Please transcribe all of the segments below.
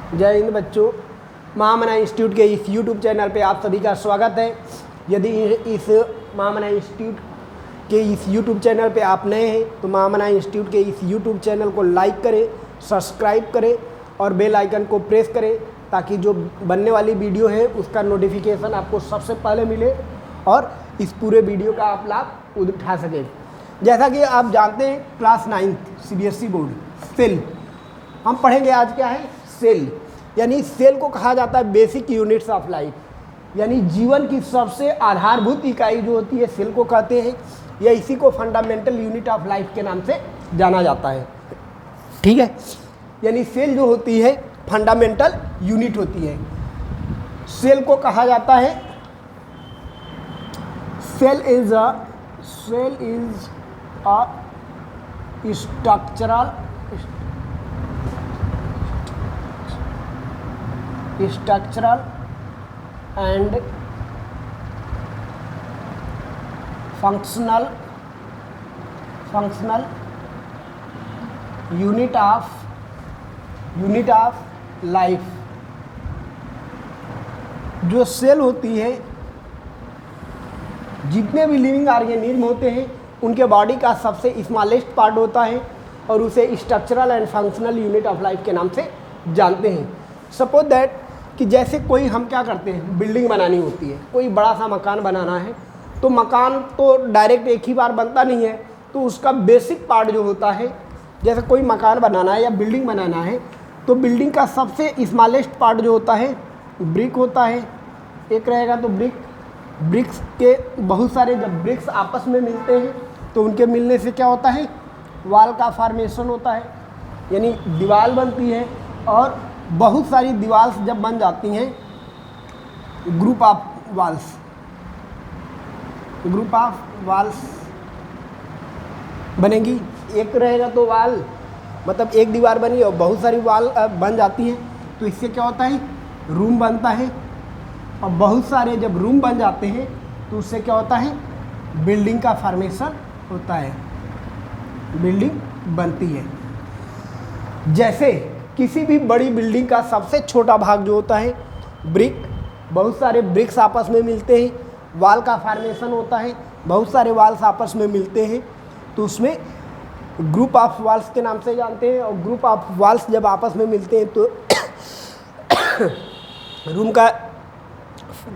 जय हिंद बच्चों, महामना इंस्टीट्यूट के इस यूट्यूब चैनल पे आप सभी का स्वागत है। यदि इस महामना इंस्टीट्यूट के इस यूट्यूब चैनल पे आप नए हैं तो महामना इंस्टीट्यूट के इस यूट्यूब चैनल को लाइक करें, सब्सक्राइब करें और बेल आइकन को प्रेस करें ताकि जो बनने वाली वीडियो है उसका नोटिफिकेशन आपको सबसे पहले मिले और इस पूरे वीडियो का आप लाभ उठा सकें। जैसा कि आप जानते हैं, class 9th CBSE board cell हम पढ़ेंगे। आज क्या है? सेल। यानी सेल को कहा जाता है बेसिक यूनिट्स ऑफ लाइफ, यानी जीवन की सबसे आधारभूत इकाई जो होती है सेल को कहते हैं, या इसी को फंडामेंटल यूनिट ऑफ लाइफ के नाम से जाना जाता है। ठीक है, यानी सेल जो होती है फंडामेंटल यूनिट होती है। सेल को कहा जाता है cell is a structural and functional unit of life। जो सेल होती है, जितने भी लिविंग ऑर्गेनिज्म होते हैं उनके बॉडी का सबसे स्मॉलेस्ट पार्ट होता है और उसे structural and functional unit of life के नाम से जानते हैं। सपोज दैट कि जैसे कोई हम क्या करते हैं, बिल्डिंग बनानी होती है, कोई बड़ा सा मकान बनाना है, तो मकान तो डायरेक्ट एक ही बार बनता नहीं है, तो उसका बेसिक पार्ट जो होता है, जैसे कोई मकान बनाना है या बिल्डिंग बनाना है तो बिल्डिंग का सबसे स्मॉलेस्ट पार्ट जो होता है ब्रिक होता है। एक रहेगा तो ब्रिक्स के बहुत सारे जब ब्रिक्स आपस में मिलते हैं तो उनके मिलने से क्या होता है, वाल का फॉर्मेशन होता है, यानी दीवार बनती है। और बहुत सारी दीवार्स जब बन जाती हैं, ग्रुप ऑफ वाल्स बनेगी। एक रहेगा तो वाल, मतलब एक दीवार बनी और बहुत सारी वाल बन जाती हैं, तो इससे क्या होता है, रूम बनता है। और बहुत सारे जब रूम बन जाते हैं तो उससे क्या होता है, बिल्डिंग का फॉर्मेशन होता है, बिल्डिंग बनती है। जैसे किसी भी बड़ी बिल्डिंग का सबसे छोटा भाग जो होता है ब्रिक, बहुत सारे ब्रिक्स आपस में मिलते हैं, वाल का फॉर्मेशन होता है, बहुत सारे वाल्स आपस में मिलते हैं, तो उसमें ग्रुप ऑफ वाल्स के नाम से जानते हैं। और ग्रुप ऑफ वाल्स जब आपस में मिलते हैं तो रूम का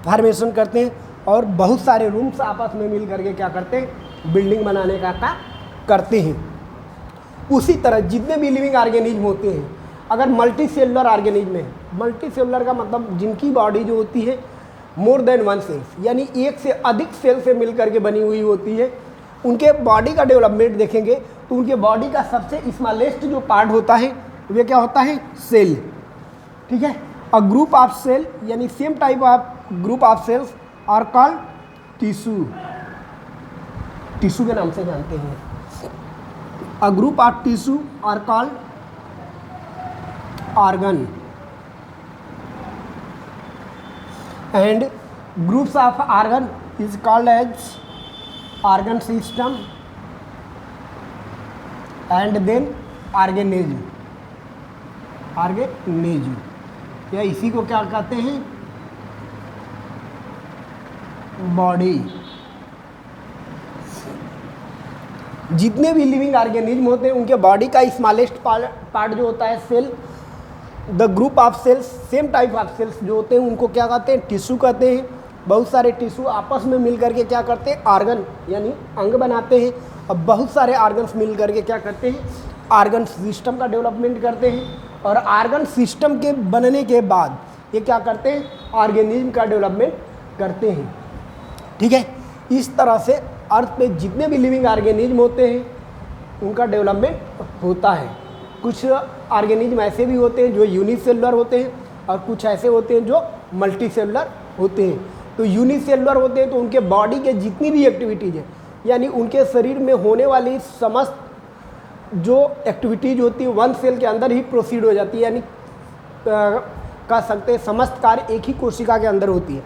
फॉर्मेशन करते हैं और बहुत सारे रूम्स आपस में मिल करके क्या करते हैं, बिल्डिंग बनाने का काम करते हैं। उसी तरह जितने भी लिविंग ऑर्गेनिज्म होते हैं, अगर मल्टी सेलुलर ऑर्गेनिज्म है, मल्टी सेलुलर का मतलब जिनकी बॉडी जो होती है मोर देन वन सेल्स, यानी एक से अधिक सेल से मिल करके बनी हुई होती है, उनके बॉडी का डेवलपमेंट देखेंगे तो उनके बॉडी का सबसे स्मॉलेस्ट जो पार्ट होता है वे क्या होता है, सेल। ठीक है, अ ग्रुप ऑफ सेल यानी same type of group of cells are called tissue के नाम से जानते हैं। A group of tissue are called organ and groups of organ is called as organ system and then organism या इसी को क्या कहते हैं, बॉडी। जितने भी लिविंग ऑर्गेनिज्म होते हैं उनके बॉडी का स्मॉलेस्ट पार्ट जो होता है cell. The group of cells, same type of cells जो होते हैं उनको क्या कहते हैं, टिश्यू कहते हैं। बहुत सारे टिश्यू आपस में मिल करके क्या करते हैं, ऑर्गन यानी अंग बनाते हैं। और बहुत सारे ऑर्गन्स मिल करके क्या करते हैं, ऑर्गन सिस्टम का डेवलपमेंट करते हैं। और ऑर्गन सिस्टम के बनने के बाद ये क्या करते हैं, ऑर्गेनिज्म का डेवलपमेंट करते हैं। ठीक है, इस तरह से अर्थ पे जितने भी लिविंग ऑर्गेनिज्म होते हैं उनका डेवलपमेंट होता है। कुछ ऑर्गेनिज्म ऐसे भी होते हैं जो यूनिसेलुलर होते हैं और कुछ ऐसे होते हैं जो मल्टी सेलुलर होते हैं। तो यूनिसेलुलर होते हैं तो उनके बॉडी के जितनी भी एक्टिविटीज़ है, यानी उनके शरीर में होने वाली समस्त जो एक्टिविटीज़ होती है वन सेल के अंदर ही प्रोसीड हो जाती है, यानी कह सकते हैं समस्त कार्य एक ही कोशिका के अंदर होती है।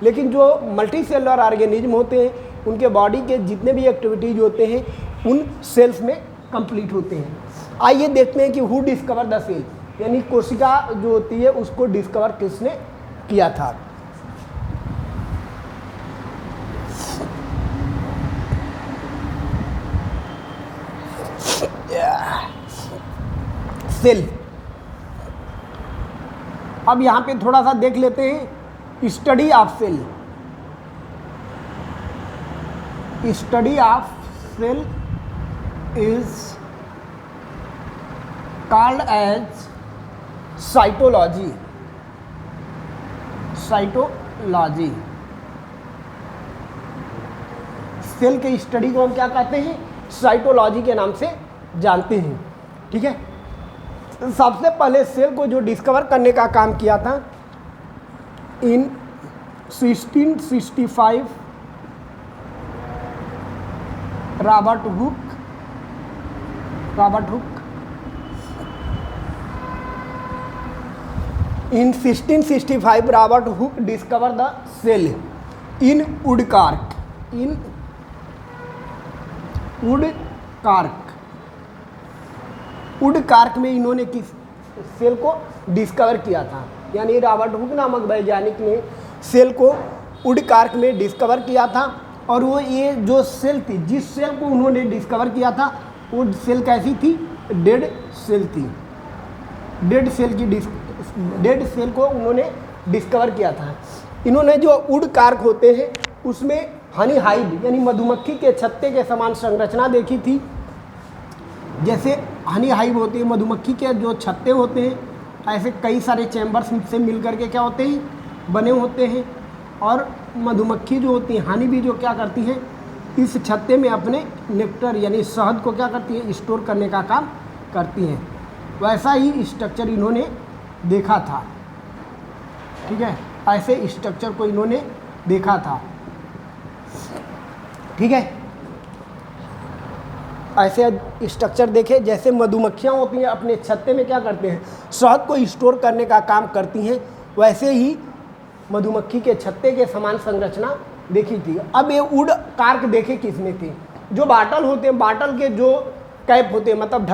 लेकिन जो मल्टी सेलुलर ऑर्गेनिज्म होते हैं उनके बॉडी के जितने भी एक्टिविटीज़ होते हैं उन सेल्स में कंप्लीट होते हैं। आइए देखते हैं कि हु डिस्कवर द सेल, यानी कोशिका जो होती है उसको डिस्कवर किसने किया था। सेल। अब यहां पे थोड़ा सा देख लेते हैं study of cell. Study of cell is called as cytology. Cytology. Cell के स्टडी को हम क्या कहते हैं? साइटोलॉजी के नाम से जानते हैं। ठीक है, सबसे पहले सेल को जो डिस्कवर करने का काम किया था इन 1665 Robert Hooke In 1665, Robert Hooke discovered the cell in woodcark. वुडकार्क में इन्होंने किस सेल को डिस्कवर किया था, यानी रॉबर्ट हुक नामक वैज्ञानिक ने सेल को वुडकार्क में डिस्कवर किया था। और वो ये जो सेल थी, जिस सेल को उन्होंने डिस्कवर किया था, वो सेल कैसी थी? डेड सेल थी। डेड सेल को उन्होंने डिस्कवर किया था। इन्होंने जो वुडकार्क होते हैं उसमें हनी हाइव यानी मधुमक्खी के छत्ते के समान संरचना देखी थी। जैसे हनी हाइव होती है, मधुमक्खी के जो छत्ते होते हैं, ऐसे कई सारे चैम्बर्स से मिलकर के क्या होते हैं? बने होते हैं। और मधुमक्खी जो होती है, हनी भी जो क्या करती है, इस छत्ते में अपने नेक्टर यानी शहद को क्या करती है? स्टोर करने का काम करती हैं। वैसा ही स्ट्रक्चर इन्होंने देखा था। ठीक है, ऐसे स्ट्रक्चर को इन्होंने देखा था। ठीक है, ऐसे स्ट्रक्चर देखे जैसे मधुमक्खियाँ होती हैं अपने छत्ते में क्या करते हैं? शहद को स्टोर करने का काम करती हैं। वैसे ही मधुमक्खी के छत्ते के समान संरचना देखी थी। अब ये वुड कार्क देखे किसने थे? जो बाटल होते हैं, बाटल के जो कैप होते हैं, मतलब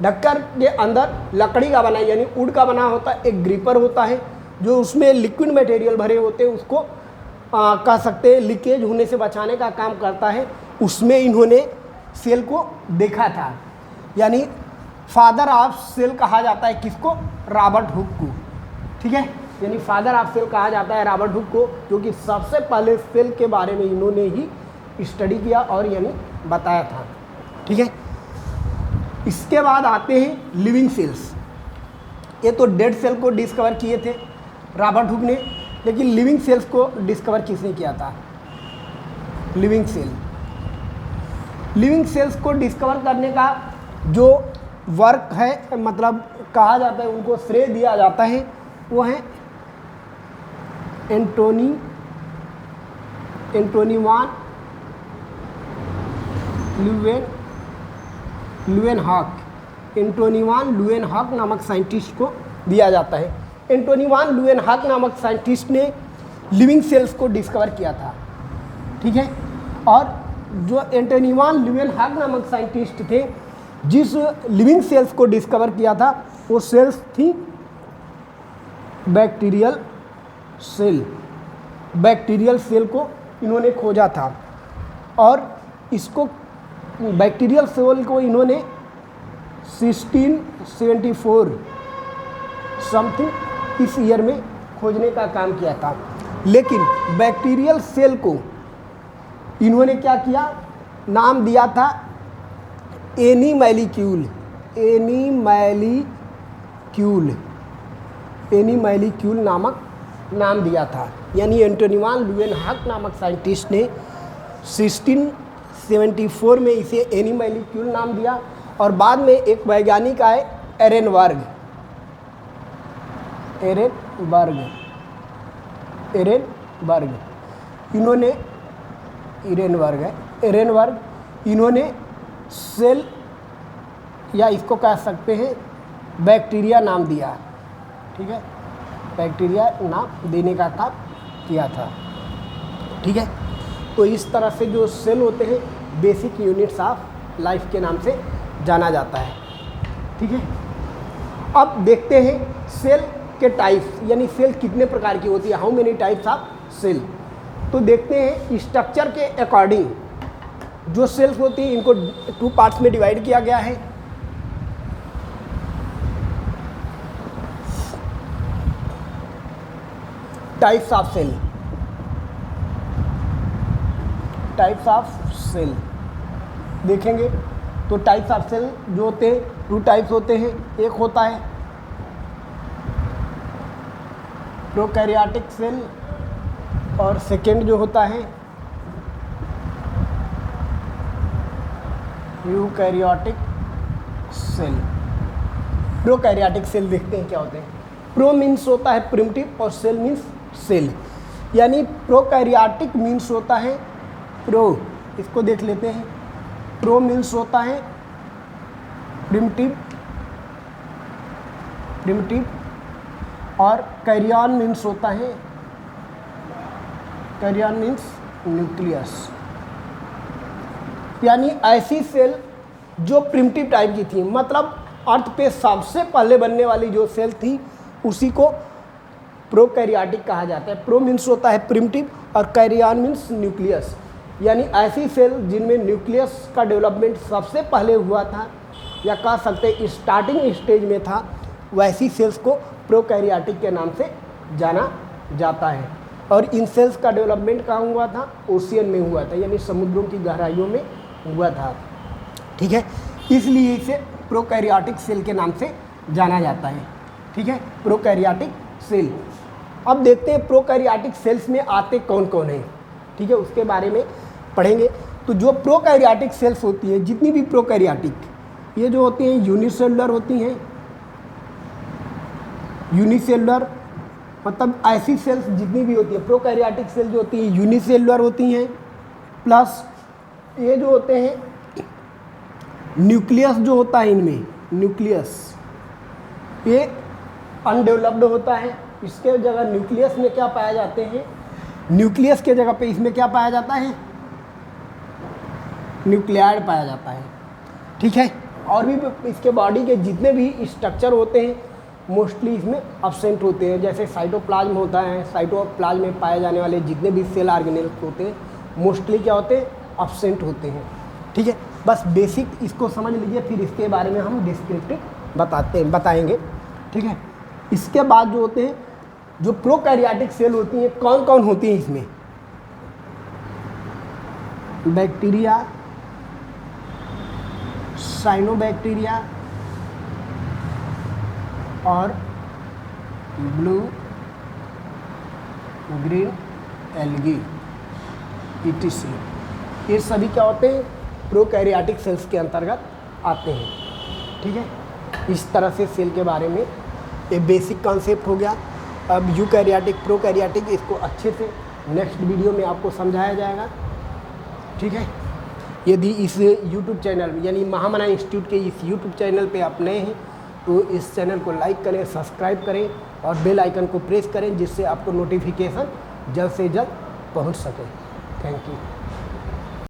ढक्कन के अंदर लकड़ी का बना यानी वुड का बना होता है, एक ग्रिपर होता है जो उसमें लिक्विड मटेरियल भरे होते हैं, उसको कह सकते हैं लीकेज होने से बचाने का काम करता है। उसमें इन्होंने सेल को देखा था, यानी फादर ऑफ सेल कहा जाता है किसको? रॉबर्ट हुक को। ठीक है, यानी फादर ऑफ सेल कहा जाता है रॉबर्ट हुक को, क्योंकि सबसे पहले सेल के बारे में इन्होंने ही स्टडी किया और यानी बताया था। ठीक है, इसके बाद आते हैं लिविंग सेल्स। ये तो डेड सेल को डिस्कवर किए थे रॉबर्ट हुक ने, लेकिन लिविंग सेल्स को डिस्कवर किसने किया था? लिविंग सेल्स को डिस्कवर करने का जो वर्क है, मतलब कहा जाता है, उनको श्रेय दिया जाता है, वो है एंटोनी वान ल्यूवेनहॉक। एंटोनी वान ल्यूवेनहॉक नामक साइंटिस्ट को दिया जाता है। एंटोनी वान ल्यूवेनहॉक नामक साइंटिस्ट ने लिविंग सेल्स को डिस्कवर किया था। ठीक है, और जो एंटोनी वान ल्यूवेनहॉक नामक साइंटिस्ट थे, जिस लिविंग सेल्स को डिस्कवर किया था, वो सेल्स थी बैक्टीरियल सेल। बैक्टीरियल सेल को इन्होंने खोजा था और इसको बैक्टीरियल सेल को इन्होंने 1674 समथिंग इस ईयर में खोजने का काम किया था। लेकिन बैक्टीरियल सेल को इन्होंने क्या किया? नाम दिया था एनीमैलिक्यूल नामक नाम दिया था। यानी एंटोनी वान ल्यूवेनहॉक नामक साइंटिस्ट ने 1674 में इसे एनीमैलिक्यूल नाम दिया। और बाद में एक वैज्ञानिक आए एरेनबर्ग। इन्होंने सेल या इसको कह सकते हैं बैक्टीरिया नाम दिया। ठीक है, बैक्टीरिया नाम देने का काम किया था। ठीक है, तो इस तरह से जो सेल होते हैं बेसिक यूनिट्स ऑफ लाइफ के नाम से जाना जाता है। ठीक है, अब देखते हैं सेल के टाइप्स, यानी सेल कितने प्रकार की होती है, how many types of cell. तो देखते हैं स्ट्रक्चर के अकॉर्डिंग जो सेल्स होती है इनको 2 पार्ट्स में डिवाइड किया गया है। Types of cell, types of cell देखेंगे तो टाइप्स ऑफ सेल जो होते हैं 2 टाइप्स होते हैं। एक होता है प्रोकैरियोटिक सेल और सेकेंड जो होता है यूकैरियोटिक सेल। प्रोकैरियोटिक सेल देखते हैं क्या होते हैं। प्रो मीन्स होता है प्रिमिटिव और सेल मीन्स सेल, यानी प्रोकैरियोटिक मीन्स होता है प्रो, इसको देख लेते हैं। प्रो मीन्स होता है प्रिमिटिव और कैरियन मीन्स होता है, कैरियन मीन्स न्यूक्लियस, यानी ऐसी सेल जो प्रिमिटिव टाइप की थी, मतलब अर्थ पे सबसे पहले बनने वाली जो सेल थी उसी को प्रोकैरियोटिक कहा जाता है। प्रो मीन्स होता है प्रिमिटिव और कैरियन मीन्स न्यूक्लियस, यानी ऐसी सेल जिनमें न्यूक्लियस का डेवलपमेंट सबसे पहले हुआ था या कह सकते स्टार्टिंग स्टेज में था, वैसी सेल्स को प्रोकैरियोटिक के नाम से जाना जाता है। और इन सेल्स का डेवलपमेंट कहाँ हुआ था, ओशियन में हुआ था, यानी समुद्रों की गहराइयों में हुआ था। ठीक है, इसलिए इसे प्रोकैरियोटिक सेल के नाम से जाना जाता है। ठीक है, प्रोकैरियोटिक सेल। अब देखते हैं प्रोकैरियोटिक सेल्स में आते कौन कौन हैं। ठीक है, उसके बारे में पढ़ेंगे। तो जो प्रोकैरियोटिक सेल्स होती है, जितनी भी प्रोकैरियोटिक, ये जो होती हैं यूनिसेलुलर होती हैं। यूनिसेलुलर मतलब ऐसी सेल्स जितनी भी होती है, प्रोकैरियोटिक सेल जो होती हैं यूनिसेलुलर होती हैं। प्लस ये जो होते हैं न्यूक्लियस जो होता है इनमें, न्यूक्लियस ये अनडेवलप्ड होता है। इसके जगह न्यूक्लियस में क्या पाया जाते हैं, न्यूक्लियस के जगह पे इसमें क्या पाया जाता है, न्यूक्लियाइड पाया जाता है। ठीक है, और भी इसके बॉडी के जितने भी स्ट्रक्चर होते हैं मोस्टली इसमें एब्सेंट होते हैं। जैसे साइटोप्लाज्म होता है, साइटोप्लाज्म में पाए जाने वाले जितने भी सेल ऑर्गेनेल्स होते हैं मोस्टली क्या होते हैं, एब्सेंट होते हैं। ठीक है, बस बेसिक इसको समझ लीजिए, फिर इसके बारे में हम डिस्क्रिप्टिव बताएंगे। ठीक है, इसके बाद जो होते हैं जो प्रोकैरियोटिक सेल होती हैं कौन कौन होती हैं इसमें, बैक्टीरिया, साइनोबैक्टीरिया और ब्लू ग्रीन एल्गी ETC, ये सभी क्या होते हैं, प्रोकैरियोटिक सेल्स के अंतर्गत आते हैं। ठीक है, इस तरह से सेल के बारे में ये बेसिक कॉन्सेप्ट हो गया। अब यूकैरियोटिक प्रोकैरियोटिक इसको अच्छे से नेक्स्ट वीडियो में आपको समझाया जाएगा। ठीक है, यदि इस यूट्यूब चैनल यानी महामना इंस्टीट्यूट के इस यूट्यूब चैनल पे आप नए हैं तो इस चैनल को लाइक करें, सब्सक्राइब करें और बेल आइकन को प्रेस करें, जिससे आपको नोटिफिकेशन जल्द से जल्द पहुंच सके। Thank you.